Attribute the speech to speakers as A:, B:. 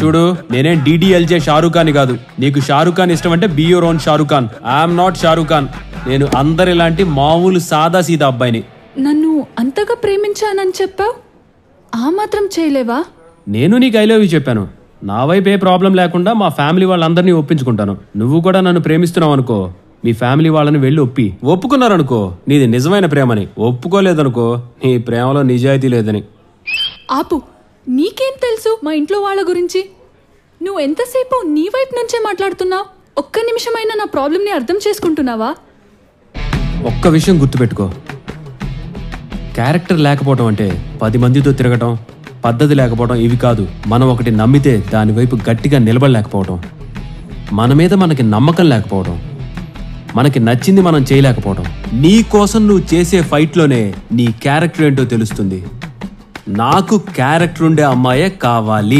A: చూడు నేనేం డిడిఎల్జే షారూక్ ఖాన్ కాదు. నీకు షారూక్ ఖాన్ ఇష్టం అంటే be your own Shahrukh Khan. I'm not Shahrukh Khan. నేను అందరిలాంటి మామూలు సాదా సీదా అబ్బాయిని.
B: నన్ను అంతగా ప్రేమించానని చెప్పావు, ఆ మాత్రం చేయలేవా?
A: నేను నీకు ఐ లవ్ యూ చెప్పాను. నా వైపు ఏ ప్రాబ్లం లేకుండా మా ఫ్యామిలీ వాళ్ళందరినీ ఒప్పించుకుంటాను. నువ్వు కూడా నన్ను ప్రేమిస్తున్నావు అనుకో, మీ ఫ్యామిలీ వాళ్ళని వెళ్ళి ఒప్పుకున్నారనుకో నీది నిజమైన ప్రేమని. ఒప్పుకోలేదనుకో నీ ప్రేమలో నిజాయితీ లేదని.
B: ఆపు, నీకేం తెలుసు మా ఇంట్లో వాళ్ళ గురించి? నువ్వు ఎంతసేపు నీ వైపు నుంచే మాట్లాడుతున్నావు. ఒక్క నిమిషమైనా నా ప్రాబ్లంని అర్థం చేసుకుంటున్నావా?
A: ఒక్క విషయం గుర్తుపెట్టుకో, క్యారెక్టర్ లేకపోవడం అంటే 10 మందితో తిరగటం, పద్ధతి లేకపోవడం ఇవి కాదు. మనం ఒకటి నమ్మితే దాని వైపు గట్టిగా నిలబడలేకపోవడం, మన మీద మనకి నమ్మకం లేకపోవడం, మనకి నచ్చింది మనం చేయలేకపోవడం. నీ కోసం నువ్వు చేసే ఫైట్లోనే నీ క్యారెక్టర్ ఏంటో తెలుస్తుంది. నాకు క్యారెక్టర్ ఉండే అమ్మాయే కావాలి.